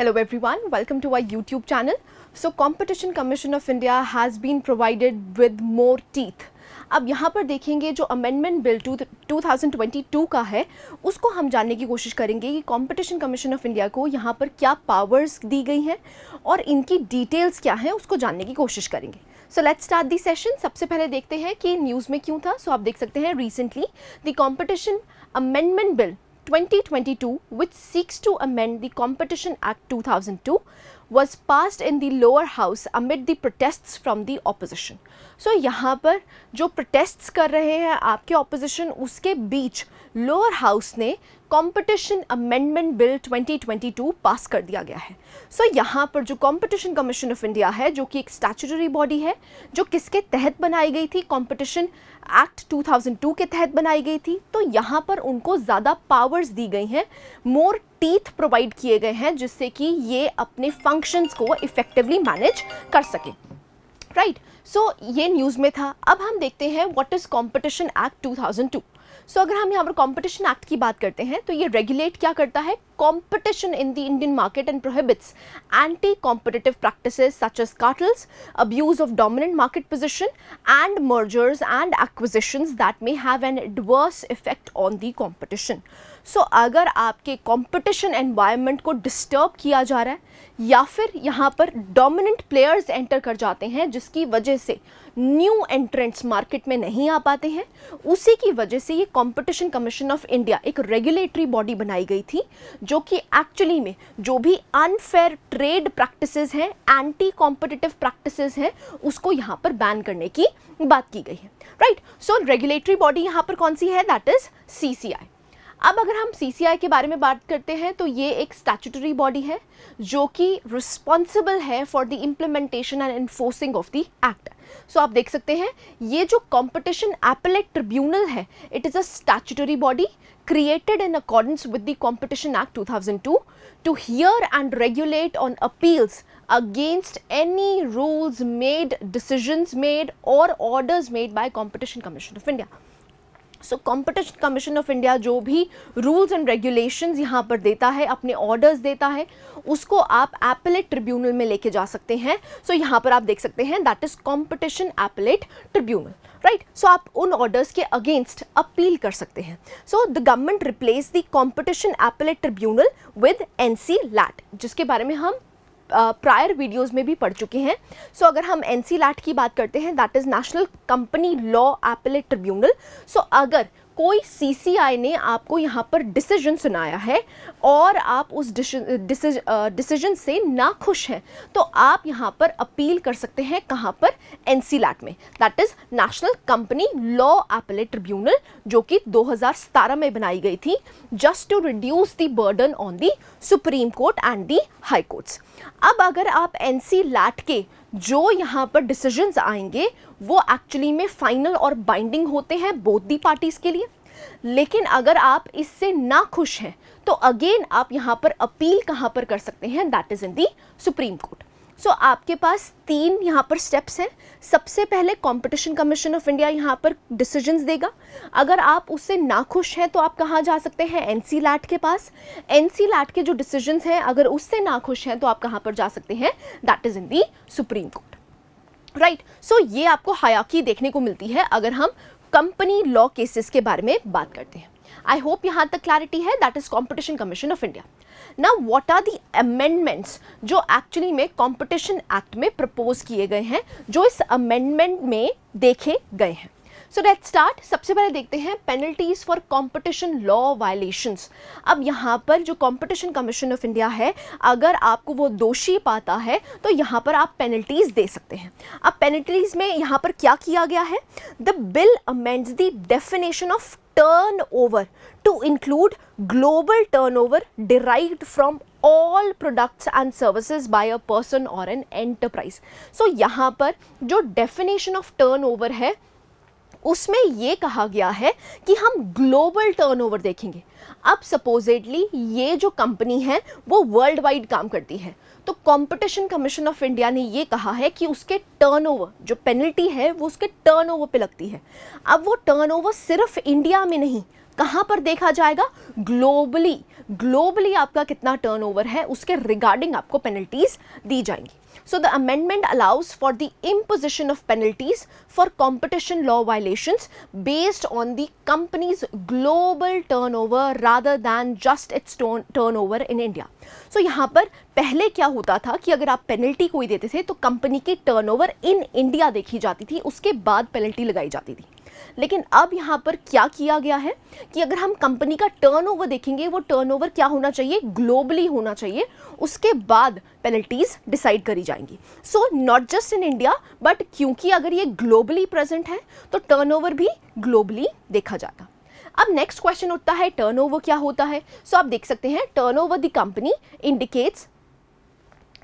Hello everyone, welcome to our YouTube channel. So Competition Commission of India has been provided with more teeth. अब यहाँ पर देखेंगे जो amendment bill 2022 का है उसको हम जानने की कोशिश करेंगे कि कंपटीशन कमीशन ऑफ इंडिया को यहाँ पर क्या पावर्स दी गई हैं और इनकी डिटेल्स क्या हैं उसको जानने की कोशिश करेंगे. So let's start the session. सबसे पहले देखते हैं कि न्यूज़ में क्यों था. सो आप देख सकते हैं recently the competition amendment bill 2022 which seeks to amend the Competition Act 2002 was passed in the lower house amid the protests from the opposition. So यहाँ पर जो protests कर रहे हैं आपके opposition उसके बीच लोअर हाउस ने कॉम्पिटिशन अमेंडमेंट बिल 2022 पास कर दिया गया है. सो यहाँ पर जो कॉम्पिटिशन कमीशन ऑफ इंडिया है जो कि एक स्टैट्यूटरी बॉडी है जो किसके तहत बनाई गई थी, कॉम्पिटिशन एक्ट 2002 के तहत बनाई गई थी. तो यहाँ पर उनको ज़्यादा पावर्स दी गई हैं, मोर टीथ प्रोवाइड किए गए हैं जिससे कि ये अपने फंक्शंस को इफेक्टिवली मैनेज कर सकें. राइट. सो ये न्यूज़ में था. अब हम देखते हैं व्हाट इज़ कॉम्पिटिशन एक्ट 2002. सो अगर हम यहाँ पर कॉम्पिटिशन एक्ट की बात करते हैं तो ये रेगुलेट क्या करता है, competition in the Indian market and prohibits anti-competitive practices such as cartels, abuse of dominant market position and mergers and acquisitions that may have an adverse effect on the competition. So अगर आपके competition environment को disturb किया जा रहा है या फिर यहाँ पर dominant players enter कर जाते हैं जिसकी वजह से न्यू एंट्रेंट्स मार्केट में नहीं आ पाते हैं, उसी की वजह से ये कॉम्पिटिशन कमीशन ऑफ इंडिया एक रेगुलेटरी बॉडी बनाई गई थी जो कि एक्चुअली में जो भी अनफेयर ट्रेड प्रैक्टिसेस हैं, एंटी कॉम्पिटिटिव प्रैक्टिसेस हैं, उसको यहाँ पर बैन करने की बात की गई है. राइट. सो रेगुलेटरी बॉडी यहाँ पर कौन सी है, दैट इज CCI. अब अगर हम CCI के बारे में बात करते हैं तो ये एक स्टैट्यूटरी बॉडी है जो कि रिस्पॉन्सिबल है for the implementation and enforcing of the act. So आप देख सकते हैं ये जो कॉम्पिटिशन एपेलेट ट्रिब्यूनल है, it is a statutory body created in accordance with the Competition Act 2002 to hear and regulate on appeals against any rules made, decisions made or orders made by Competition Commission of India. So competition commission of India जो भी rules and regulations यहाँ पर देता है, अपने orders देता है, उसको आप एपेलेट ट्रिब्यूनल में लेके जा सकते हैं. सो यहाँ पर आप देख सकते हैं that is competition appellate tribunal. Right. So आप उन ऑर्डर्स के अगेंस्ट अपील कर सकते हैं. So the government replace the competition appellate tribunal with NCLAT जिसके बारे में हम प्रायर वीडियोज़ में भी पढ़ चुके हैं. सो अगर हम NCLAT की बात करते हैं that is national company law appellate tribunal. So अगर कोई CCI ने आपको यहाँ पर डिसीजन सुनाया है और आप उस डिसीजन से ना खुश हैं तो आप यहाँ पर अपील कर सकते हैं. कहाँ पर, NCLAT में, that is national company law appellate tribunal जो कि 2017 में बनाई गई थी just to reduce the burden on the supreme court and the high courts. अब अगर आप NCLAT के जो यहाँ पर डिसीजंस आएंगे वो एक्चुअली में फाइनल और बाइंडिंग होते हैं बोथ दी पार्टीज के लिए. लेकिन अगर आप इससे ना खुश हैं तो अगेन आप यहाँ पर अपील कहाँ पर कर सकते हैं, that is in the Supreme Court. So आपके पास 3 यहाँ पर स्टेप्स हैं. सबसे पहले कॉम्पिटिशन कमीशन ऑफ इंडिया यहाँ पर डिसीजंस देगा. अगर आप उससे नाखुश हैं तो आप कहाँ जा सकते हैं, NCLAT के पास. NCLAT के जो डिसीजंस हैं अगर उससे नाखुश हैं तो आप कहाँ पर जा सकते हैं, that is in the Supreme Court. Right. So ये आपको हायरार्की देखने को मिलती है अगर हम कंपनी लॉ केसेस के बारे में बात करते हैं. आई होप यहाँ तक क्लैरिटी है. That is competition commission of India. Now what are the amendments जो एक्चुअली में कॉम्पिटिशन एक्ट में प्रपोज किए गए हैं, जो इस अमेंडमेंट में देखे गए हैं. So let's start. सबसे पहले देखते हैं penalties for competition law violations. अब यहाँ पर जो कॉम्पिटिशन कमीशन ऑफ इंडिया है अगर आपको वो दोषी पाता है तो यहाँ पर आप पेनल्टीज दे सकते हैं. अब पेनल्टीज में यहाँ पर क्या किया गया है, the bill amends the definition of turnover to include global turnover derived from all products and services by a person or an enterprise. So यहाँ पर जो definition of turnover है उसमें ये कहा गया है कि हम ग्लोबल टर्नओवर देखेंगे. अब सपोजिटली ये जो कंपनी है वो वर्ल्ड वाइड काम करती है तो कंपटीशन कमीशन ऑफ इंडिया ने ये कहा है कि उसके टर्नओवर जो पेनल्टी है वो उसके टर्नओवर पे लगती है. अब वो टर्नओवर सिर्फ इंडिया में नहीं, कहाँ पर देखा जाएगा, ग्लोबली. ग्लोबली आपका कितना टर्नओवर है उसके रिगार्डिंग आपको पेनल्टीज दी जाएंगी. So the amendment allows for the imposition of penalties for competition law violations based on the company's global turnover rather than just its turnover in India. So यहाँ पर पहले क्या होता था कि अगर आप पेनल्टी कोई देते थे तो कंपनी की टर्नओवर इन इंडिया देखी जाती थी, उसके बाद पेनल्टी लगाई जाती थी. लेकिन अब यहाँ पर क्या किया गया है कि अगर हम कंपनी का टर्नओवर देखेंगे, वो टर्नओवर क्या होना चाहिए, ग्लोबली होना चाहिए, उसके बाद पेनल्टीज डिसाइड करी जाएंगी. So not just in India, but क्योंकि अगर ये ग्लोबली प्रेजेंट है तो टर्नओवर भी ग्लोबली देखा जाएगा. अब नेक्स्ट क्वेश्चन उठता है टर्नओवर क्या होता है. सो आप देख सकते हैं turnover the company indicates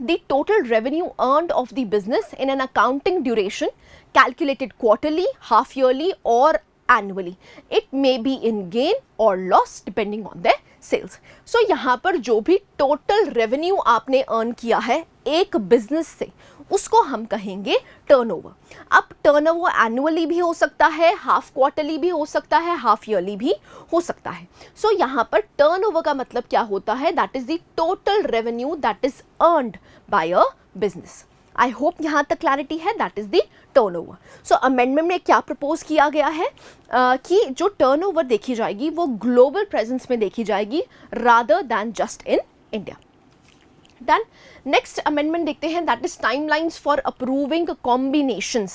the total revenue earned of the business in an accounting duration calculated quarterly, half yearly or annually. It may be in gain or loss depending on their sales. So यहाँ पर जो भी total revenue आपने earn किया है एक business से, उसको हम कहेंगे टर्नओवर. अब टर्नओवर एनुअली भी हो सकता है, हाफ क्वार्टरली भी हो सकता है, हाफ ईयरली भी हो सकता है. सो यहाँ पर टर्नओवर का मतलब क्या होता है, that is the total revenue that is earned by a business. I hope यहाँ तक क्लैरिटी है, that is the turnover. So amendment में क्या प्रपोज किया गया है कि जो टर्नओवर देखी जाएगी वो ग्लोबल प्रेजेंस में देखी जाएगी rather than just in India. Then next amendment देखते हैं, that is timelines for approving combinations.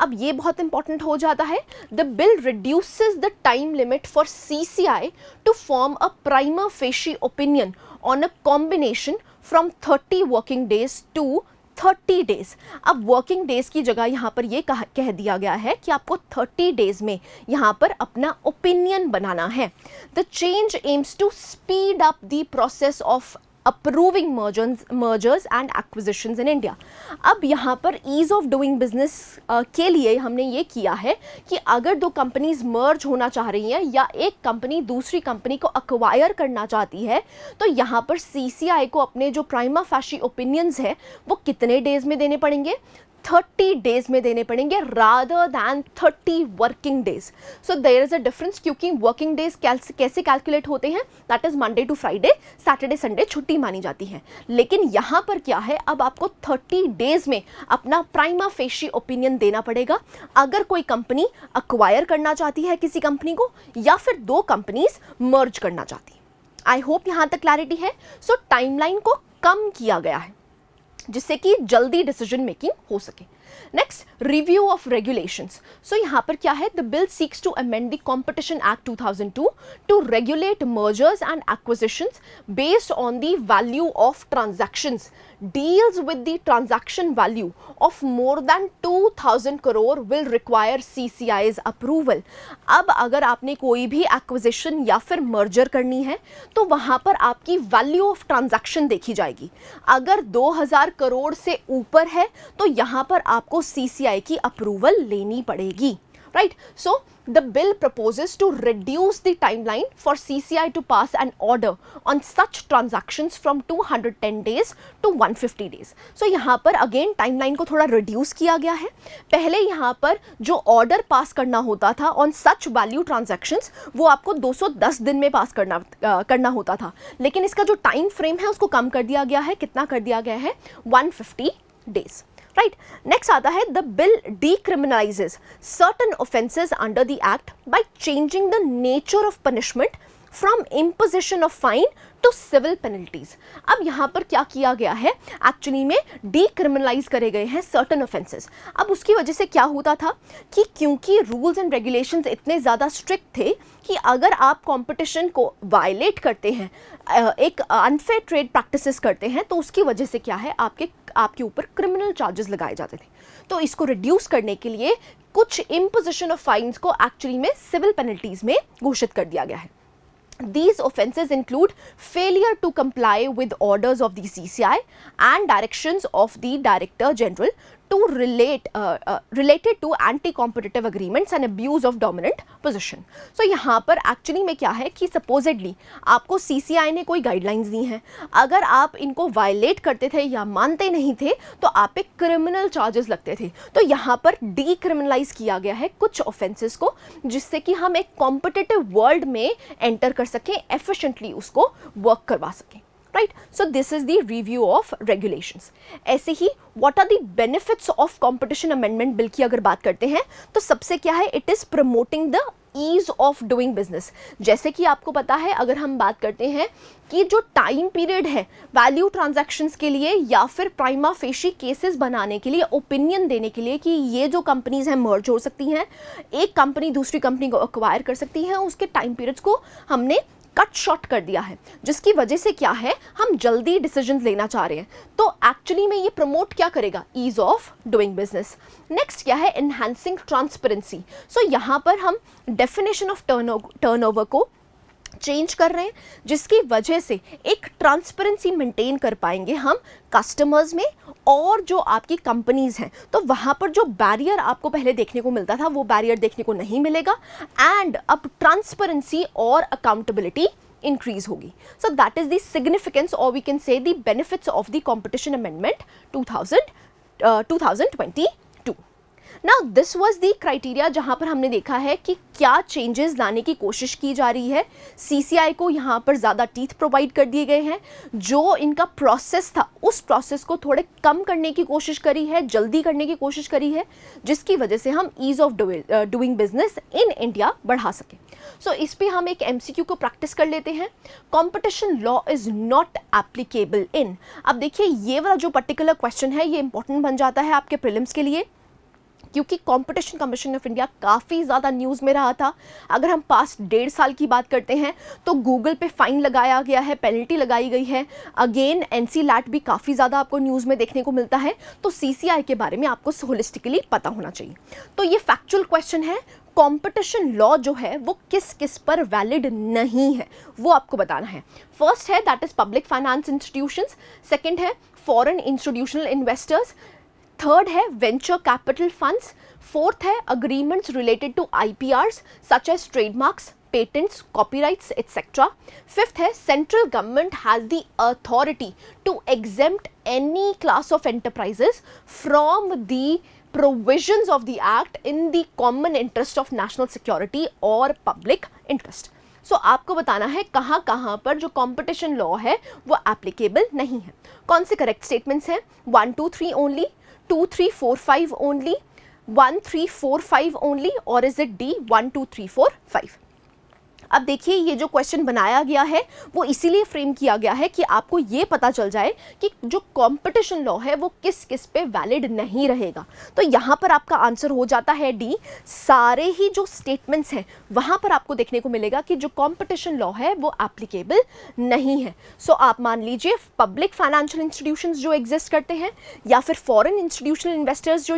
अब ये बहुत important हो जाता है. The bill reduces the time limit for CCI to form a prima facie opinion on a combination from 30 working days to 30 days. अब working days की जगह यहाँ पर ये कह दिया गया है कि आपको 30 days में यहाँ पर अपना opinion बनाना है. The change aims to speed up the process of approving mergers and acquisitions in India. अब यहाँ पर ease of doing business के लिए हमने ये किया है कि अगर दो कंपनीज मर्ज होना चाह रही हैं या एक कंपनी दूसरी कंपनी को अक्वायर करना चाहती है तो यहाँ पर CCI को अपने जो प्राइमा फैशी ओपिनियंस है वो कितने डेज में देने पड़ेंगे, 30 डेज में देने पड़ेंगे rather than 30 working days. So there is a difference, क्योंकि वर्किंग डेज कैसे कैलकुलेट होते हैं, that is Monday to Friday, Saturday Sunday छुट्टी मानी जाती है. लेकिन यहाँ पर क्या है, अब आपको 30 डेज में अपना प्राइमा फेशी ओपिनियन देना पड़ेगा अगर कोई कंपनी अक्वायर करना चाहती है किसी कंपनी को या फिर दो कंपनीज मर्ज करना चाहती है. आई होप यहाँ तक क्लैरिटी है. सो टाइमलाइन को कम किया गया है जिससे कि जल्दी डिसीजन मेकिंग हो सके. Next, review of regulations. So यहाँ पर क्या है, the bill seeks to amend the competition act 2002 to regulate mergers and acquisitions based on the value of transactions, deals with the transaction value of more than 2000 crore will require CCI's approval. अब अगर आपने कोई भी acquisition या फिर merger करनी है तो वहाँ पर आपकी वैल्यू ऑफ ट्रांजैक्शन देखी जाएगी. अगर 2000 करोड़ से ऊपर है तो यहाँ पर आपको CCI की अप्रूवल लेनी पड़ेगी. Right? So the bill proposes to reduce the timeline for CCI to pass an order on such transactions from 210 days to 150 days. So यहाँ पर again timeline को थोड़ा reduce किया गया है. पहले यहाँ पर जो order pass करना होता था on such value transactions वो आपको 210 दिन में पास करना होता था, लेकिन इसका जो टाइम फ्रेम है उसको कम कर दिया गया है. कितना कर दिया गया है, 150 days. Right. Next आता है, the bill decriminalizes certain offences under the act by changing the nature of punishment from imposition of fine to civil penalties. अब यहाँ पर क्या किया गया है, एक्चुअली में decriminalize करे गए हैं certain offences. अब उसकी वजह से क्या होता था कि क्योंकि rules and regulations इतने ज़्यादा strict थे कि अगर आप competition को violate करते हैं, एक unfair trade practices करते हैं, तो उसकी वजह से क्या है, आपके ऊपर क्रिमिनल चार्जेस लगाए जाते थे. तो इसको रिड्यूस करने के लिए कुछ इम्पोजिशन ऑफ फाइन्स को एक्चुअली में सिविल पेनल्टीज में घोषित कर दिया गया है. These offences include failure to comply with orders of the CCI and directions of the Director General to related to anti-competitive agreements and abuse of dominant position. So यहाँ पर actually में क्या है कि सपोजिडली आपको CCI ने कोई guidelines दी हैं, अगर आप इनको वायलेट करते थे या मानते नहीं थे तो आप पे क्रिमिनल चार्जेस लगते थे. तो यहाँ पर डीक्रिमिनलाइज किया गया है कुछ ऑफेंसेस को, जिससे कि हम एक कॉम्पिटिटिव वर्ल्ड में एंटर कर सकें, एफिशिएंटली उसको वर्क करवा सकें. Right, so this is the review of regulations. ऐसे ही what are the benefits of competition amendment bill की अगर बात करते हैं तो सबसे क्या है, it is promoting the ease of doing business. जैसे कि आपको पता है, अगर हम बात करते हैं कि जो टाइम पीरियड है वैल्यू ट्रांजैक्शंस के लिए या फिर प्राइमा फेशी केसेस बनाने के लिए, ओपिनियन देने के लिए कि ये जो कंपनीज हैं मर्ज हो सकती हैं, एक कंपनी दूसरी कंपनी को एक्वायर कर सकती है, उसके टाइम पीरियड्स को हमने कट शॉर्ट कर दिया है, जिसकी वजह से क्या है, हम जल्दी डिसीजंस लेना चाह रहे हैं. तो एक्चुअली में ये प्रमोट क्या करेगा, ease of doing business. Next क्या है, एनहांसिंग ट्रांसपेरेंसी. सो यहाँ पर हम डेफिनेशन ऑफ टर्नओवर को चेंज कर रहे हैं, जिसकी वजह से एक ट्रांसपेरेंसी मेंटेन कर पाएंगे हम कस्टमर्स में और जो आपकी कंपनीज हैं. तो वहाँ पर जो बैरियर आपको पहले देखने को मिलता था वो बैरियर देखने को नहीं मिलेगा, एंड अब ट्रांसपेरेंसी और अकाउंटेबिलिटी इंक्रीज होगी. So that is the significance, और we can say the benefits of the competition amendment 2022. Now this was the criteria जहाँ पर हमने देखा है कि क्या चेंजेस लाने की कोशिश की जा रही है. CCI को यहाँ पर ज़्यादा टीथ प्रोवाइड कर दिए गए हैं, जो इनका प्रोसेस था उस प्रोसेस को थोड़े कम करने की कोशिश करी है, जल्दी करने की कोशिश करी है, जिसकी वजह से हम ease of doing business in India बढ़ा सकें. सो इस पे हम एक MCQ को प्रैक्टिस कर लेते हैं. Competition law is not applicable in. अब देखिए ये वाला जो पर्टिकुलर क्वेश्चन है ये इंपॉर्टेंट बन जाता है आपके प्रीलिम्स के लिए, क्योंकि कंपटीशन कमीशन ऑफ इंडिया काफ़ी ज़्यादा न्यूज़ में रहा था. अगर हम पास्ट 1.5 साल की बात करते हैं तो गूगल पे फाइन लगाया गया है, पेनल्टी लगाई गई है. अगेन NCLAT भी काफ़ी ज़्यादा आपको न्यूज़ में देखने को मिलता है. तो CCI के बारे में आपको होलिस्टिकली पता होना चाहिए. तो ये फैक्चुअल क्वेश्चन है, कंपटीशन लॉ जो है वो किस किस पर वैलिड नहीं है वो आपको बताना है. फर्स्ट है that is public finance institutions, second है फॉरेन इंस्टीट्यूशनल इन्वेस्टर्स, थर्ड है वेंचर कैपिटल फंड्स, फोर्थ है agreements related to IPRs such as trademarks, patents, copyrights etcetera. Fifth है central government has the authority to exempt any class of enterprises from the provisions of the act in the common interest of national security और public interest. So आपको बताना है कहाँ कहाँ पर जो competition law है वो applicable नहीं है. कौन से correct statements हैं, 1, 2, 3 only, 2, 3, 4, 5 only, 1, 3, 4, 5 only, और is it D 1, 2, 3, 4, 5. अब देखिए ये जो क्वेश्चन बनाया गया है वो इसीलिए फ्रेम किया गया है कि आपको ये पता चल जाए कि जो कंपटीशन लॉ है वो किस किस पे वैलिड नहीं रहेगा. तो यहाँ पर आपका आंसर हो जाता है डी. सारे ही जो स्टेटमेंट्स हैं वहाँ पर आपको देखने को मिलेगा कि जो कंपटीशन लॉ है वो एप्लीकेबल नहीं है. सो आप मान लीजिए पब्लिक फाइनेंशियल इंस्टीट्यूशंस जो एग्जिस्ट करते हैं या फिर फॉरेन इंस्टीट्यूशनल इन्वेस्टर्स जो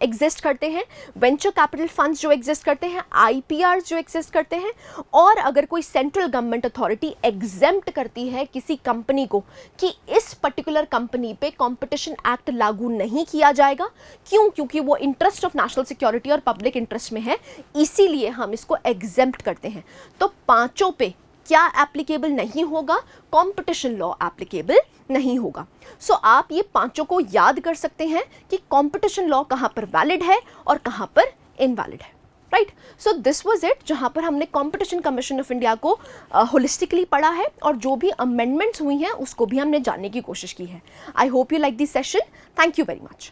एग्जिस्ट करते हैं, वेंचर कैपिटल फंड्स जो एग्जिस्ट करते हैं, IPRs जो एग्जिस्ट करते हैं, और अगर कोई सेंट्रल गवर्नमेंट अथॉरिटी एग्जेम्प्ट करती है किसी कंपनी को कि इस पर्टिकुलर कंपनी पे कंपटीशन एक्ट लागू नहीं किया जाएगा, क्यों, क्योंकि वो इंटरेस्ट ऑफ नेशनल सिक्योरिटी और पब्लिक इंटरेस्ट में है, इसीलिए हम इसको एग्जेम्प्ट करते हैं. तो पांचों पे क्या एप्लीकेबल नहीं होगा, कंपटीशन लॉ एप्लीकेबल नहीं होगा. सो आप ये पांचों को याद कर सकते हैं कि कंपटीशन लॉ कहाँ पर वैलिड है और कहाँ पर इनवैलिड है. Right, so this was it, जहाँ पर हमने कंपटीशन कमीशन ऑफ इंडिया को होलिस्टिकली पढ़ा है और जो भी अमेंडमेंट्स हुई हैं उसको भी हमने जानने की कोशिश की है. I hope you like this session. Thank you very much.